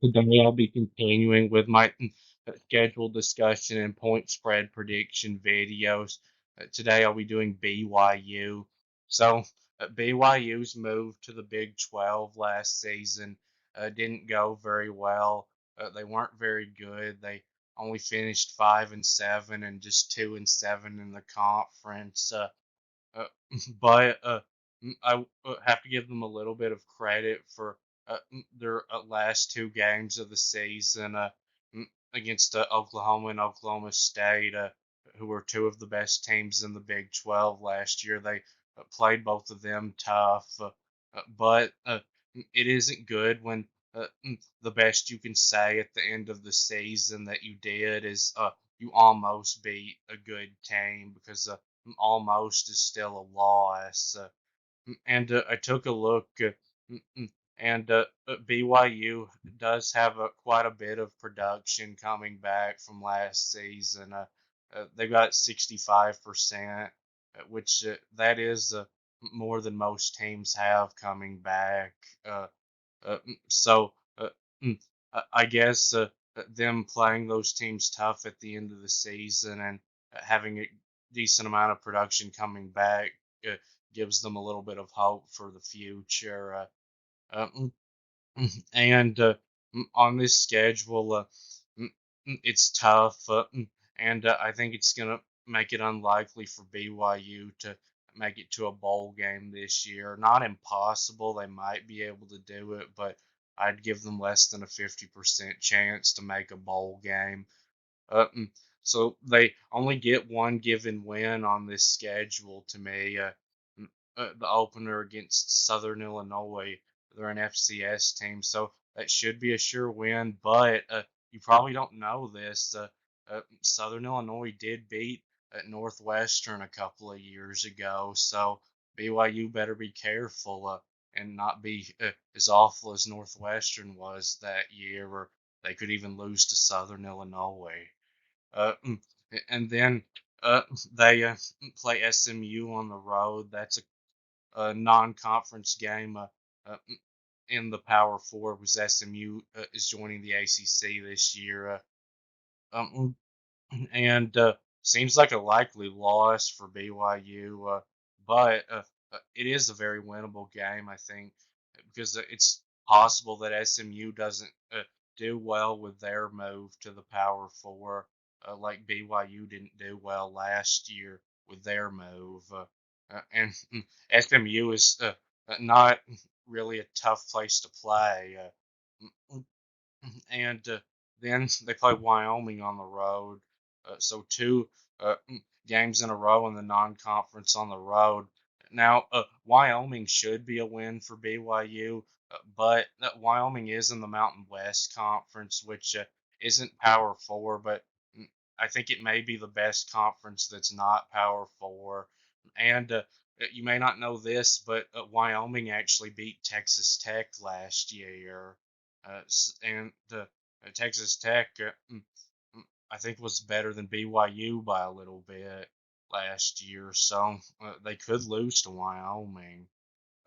Today I'll be continuing with my scheduled discussion and point spread prediction videos. Today I'll be doing BYU. So BYU's move to the Big 12 last season didn't go very well. They weren't very good. They only finished 5-7 and just 2-7 in the conference. Uh, but I have to give them a little bit of credit for their last two games of the season against Oklahoma and Oklahoma State, who were two of the best teams in the Big 12 last year. They played both of them tough, but it isn't good when the best you can say at the end of the season that you did is you almost beat a good team because almost is still a loss. And I took a look, and BYU does have quite a bit of production coming back from last season. They got 65%, which that is more than most teams have coming back. Uh, so I guess them playing those teams tough at the end of the season and having a decent amount of production coming back uh, gives them a little bit of hope for the future. And on this schedule, it's tough, and I think it's going to make it unlikely for BYU to make it to a bowl game this year. Not impossible, they might be able to do it, but I'd give them less than a 50% chance to make a bowl game. Uh, mm, so they only get one given win on this schedule to me. The opener against Southern Illinois, they're an FCS team, so that should be a sure win. But you probably don't know this. Southern Illinois did beat Northwestern a couple of years ago, so BYU better be careful and not be as awful as Northwestern was that year, or they could even lose to Southern Illinois. Uh, mm, and then they play SMU on the road. That's a non-conference game in the Power Four because SMU is joining the ACC this year. Um, and seems like a likely loss for BYU, but it is a very winnable game, I think, because it's possible that SMU doesn't do well with their move to the Power Four, like BYU didn't do well last year with their move. And SMU is not really a tough place to play. And then they play Wyoming on the road. So two games in a row in the non-conference on the road. Now, Wyoming should be a win for BYU, but Wyoming is in the Mountain West Conference, which isn't Power Four, but I think it may be the best conference that's not Power Four. And you may not know this, but Wyoming actually beat Texas Tech last year. And Texas Tech, I think, was better than BYU by a little bit last year, so they could lose to Wyoming.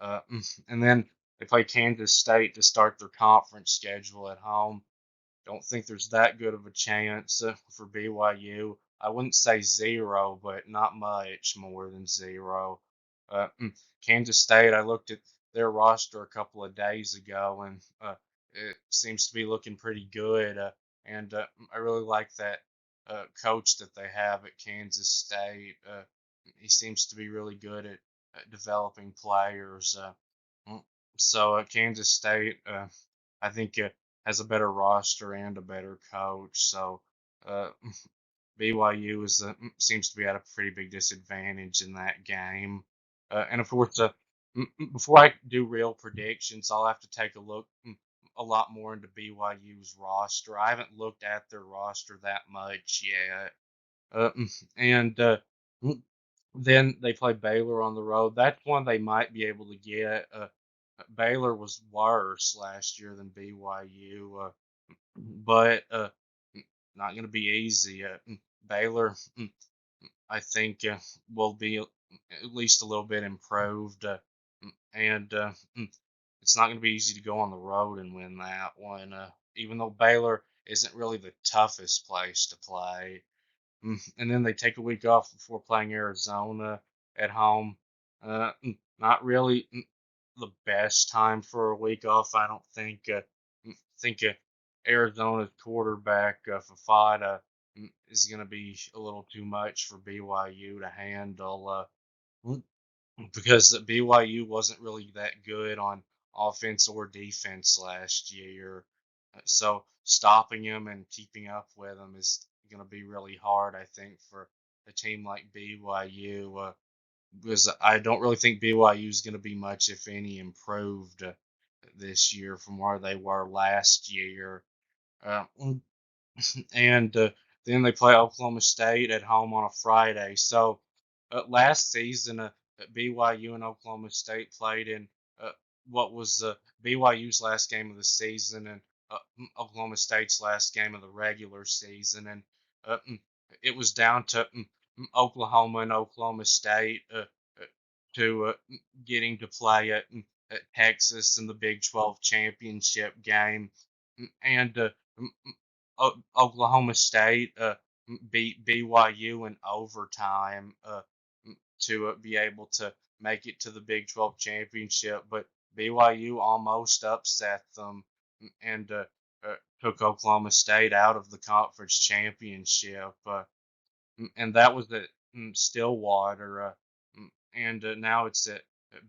And then they play Kansas State to start their conference schedule at home. Don't think there's that good of a chance for BYU. I wouldn't say zero, but not much more than zero. Uh, Kansas State, I looked at their roster a couple of days ago, and it seems to be looking pretty good. And I really like that coach that they have at Kansas State. He seems to be really good at developing players. Mm, so Kansas State, I think, has a better roster and a better coach. So uh, BYU seems to be at a pretty big disadvantage in that game. And of course, before I do real predictions, I'll have to take a look a lot more into BYU's roster. I haven't looked at their roster that much yet. And then they play Baylor on the road. That's one they might be able to get. Baylor was worse last year than BYU, but not going to be easy. Baylor, I think, will be at least a little bit improved, and it's not going to be easy to go on the road and win that one. Even though Baylor isn't really the toughest place to play. And then they take a week off before playing Arizona at home. Not really the best time for a week off, I don't think. Think Arizona's quarterback Fafada is going to be a little too much for BYU to handle. Mm, because BYU wasn't really that good on offense or defense last year. So stopping him and keeping up with him is going to be really hard, I think, for a team like BYU. Because I don't really think BYU is going to be much, if any, improved this year from where they were last year. Uh, and then they play Oklahoma State at home on a Friday. So last season, BYU and Oklahoma State played in uh, what was BYU's last game of the season and Oklahoma State's last game of the regular season, and uh, mm, it was down to Oklahoma and Oklahoma State to getting to play at Texas in the Big 12 championship game, and Oklahoma State beat BYU in overtime to be able to make it to the Big 12 championship, but BYU almost upset them and took Oklahoma State out of the conference championship. And that was at Stillwater, and now it's at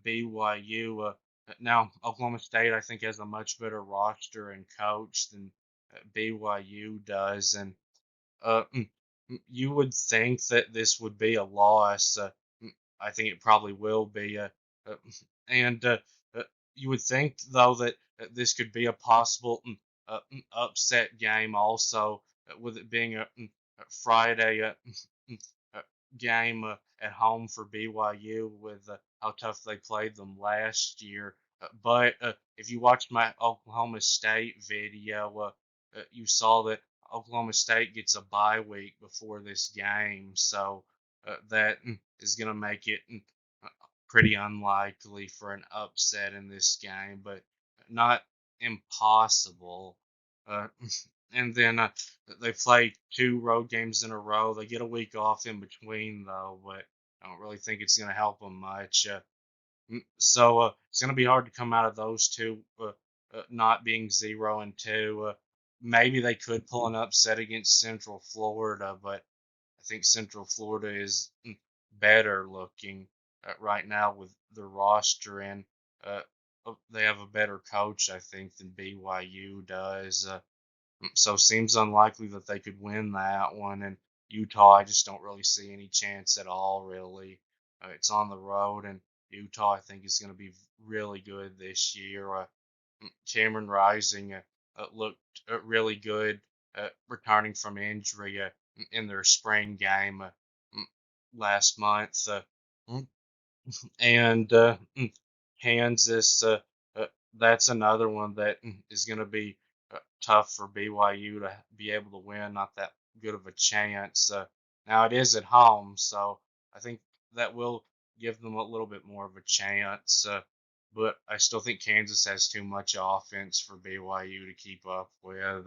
BYU. Now Oklahoma State, I think, has a much better roster and coach than BYU does, and uh, mm, you would think that this would be a loss. I think it probably will be. Uh, and uh, you would think, though, that this could be a possible upset game also, with it being a Friday uh, game at home for BYU with how tough they played them last year. But if you watched my Oklahoma State video, you saw that Oklahoma State gets a bye week before this game, so that is going to make it pretty unlikely for an upset in this game, but not impossible. Uh, and then they play two road games in a row. They get a week off in between, though, but I don't really think it's going to help them much. So it's going to be hard to come out of those two, not being 0-2. Maybe they could pull an upset against Central Florida, but I think Central Florida is better looking right now with their roster, and uh, they have a better coach, I think, than BYU does. So seems unlikely that they could win that one. And Utah, I just don't really see any chance at all, really. It's on the road, and Utah, I think, is going to be really good this year. Cameron Rising looked really good returning from injury in their spring game last month. Mm, and Kansas, that's another one that is going to be tough for BYU to be able to win. Not that good of a chance. Now it is at home, so I think that will give them a little bit more of a chance. But I still think Kansas has too much offense for BYU to keep up with.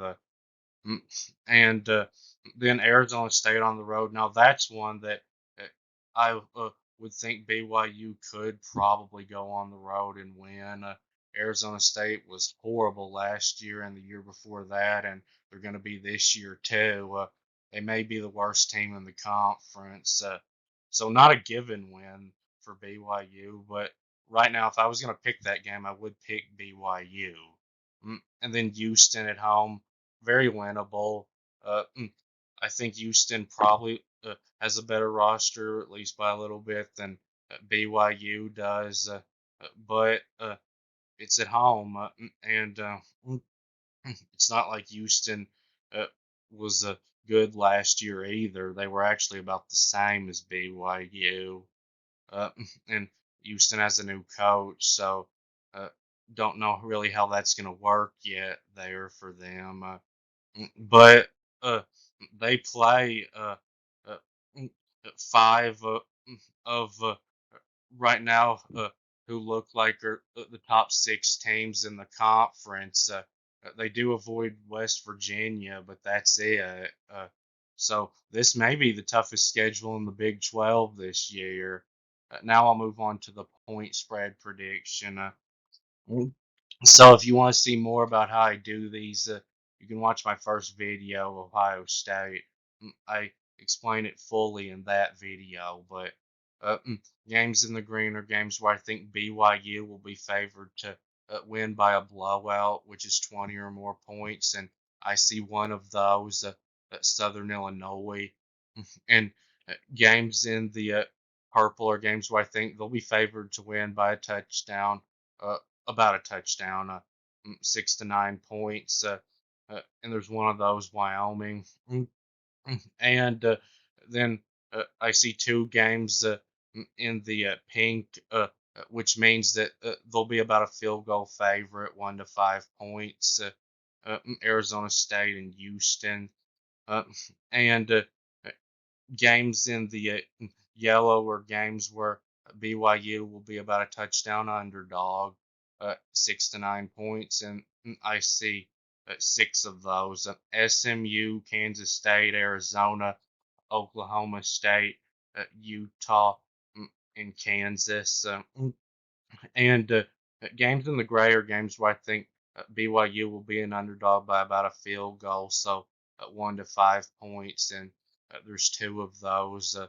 Mm, and then Arizona State on the road. Now that's one that I would think BYU could probably go on the road and win. Arizona State was horrible last year and the year before that, and they're going to be this year too. They may be the worst team in the conference, so not a given win for BYU. But right now, if I was going to pick that game, I would pick BYU. And then Houston at home, very winnable. I think Houston probably has a better roster, at least by a little bit, than BYU does. But it's at home, and it's not like Houston uh, was good last year either. They were actually about the same as BYU. Uh, and Houston has a new coach, so uh, don't know really how that's going to work yet there for them. But uh, they play uh, mm, five of right now. who look like are the top six teams in the conference. They do avoid West Virginia, but that's it. So this may be the toughest schedule in the Big 12 this year. Now I'll move on to the point spread prediction. So if you want to see more about how I do these, you can watch my first video, Ohio State. I explain it fully in that video, but games in the green are games where I think BYU will be favored to win by a blowout, which is 20 or more points, and I see one of those at Southern Illinois. And games in the purple are games where I think they'll be favored to win by a touchdown, uh, about a touchdown, 6 to 9 points. And there's one of those, Wyoming. And then I see two games in the pink, which means that they'll be about a field goal favorite, 1 to 5 points. Arizona State and Houston. Uh, and games in the yellow are games where BYU will be about a touchdown underdog, 6 to 9 points, and I see six of those: SMU, Kansas State, Arizona, Oklahoma State, Utah, and Kansas. And games in the gray are games where I think BYU will be an underdog by about a field goal, so 1 to 5 points, and there's two of those: uh,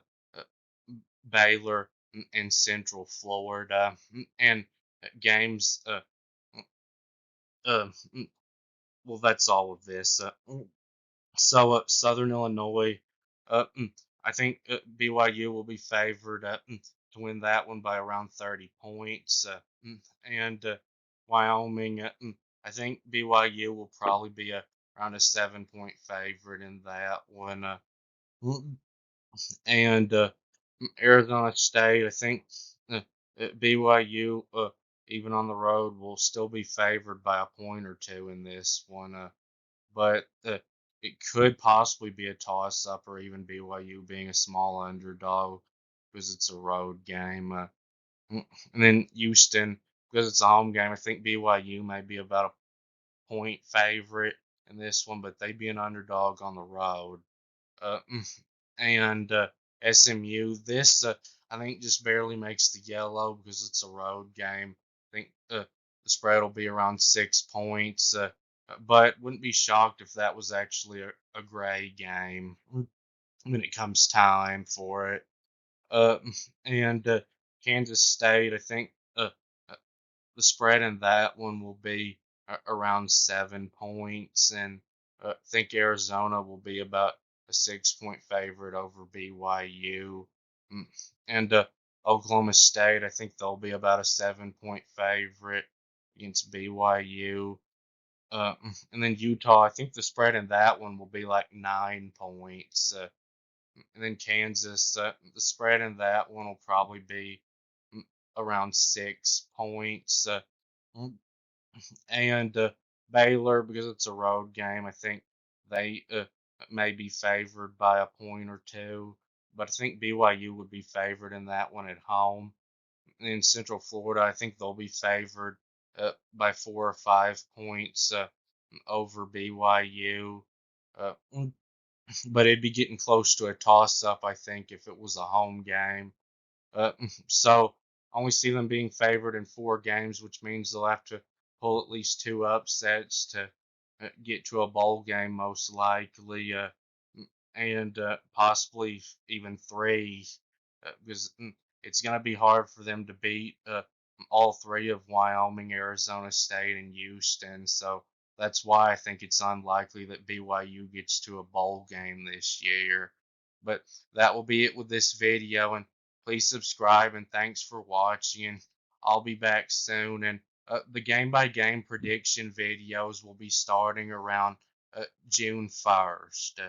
Baylor and Central Florida, and games. Uh, well, that's all of this. So Southern Illinois, I think BYU will be favored to win that one by around 30 points. And Wyoming, I think BYU will probably be around a 7 point favorite in that one. Mm, and Arizona State, I think BYU, even on the road, will still be favored by a point or two in this one. But it could possibly be a toss up or even BYU being a small underdog because it's a road game. And then Houston, because it's a home game, I think BYU may be about a point favorite in this one, but they'd be an underdog on the road. Uh, and SMU, this I think just barely makes the yellow because it's a road game. I think the spread will be around 6 points, but wouldn't be shocked if that was actually a gray game when it comes time for it. Uh, and Kansas State, I think uh, the spread in that one will be around 7 points, and I think Arizona will be about a 6 point favorite over BYU. Mm, And Oklahoma State, I think they'll be about a 7 point favorite against BYU. And then Utah, I think the spread in that one will be like 9 points. And then Kansas, the spread in that one will probably be around 6 points. Mm, and Baylor, because it's a road game, I think they may be favored by a point or two. But I think BYU would be favored in that one at home. In Central Florida, I think they'll be favored by 4 or 5 points over BYU. Uh, but it'd be getting close to a toss up, I think, if it was a home game. So I only see them being favored in 4 games, which means they'll have to pull at least 2 upsets to get to a bowl game, most likely, and possibly even 3, because it's going to be hard for them to beat all 3 of Wyoming, Arizona State, and Houston. So that's why I think it's unlikely that BYU gets to a bowl game this year. But that will be it with this video, and please subscribe, and thanks for watching. I'll be back soon, and the game by game prediction videos will be starting around June 1st.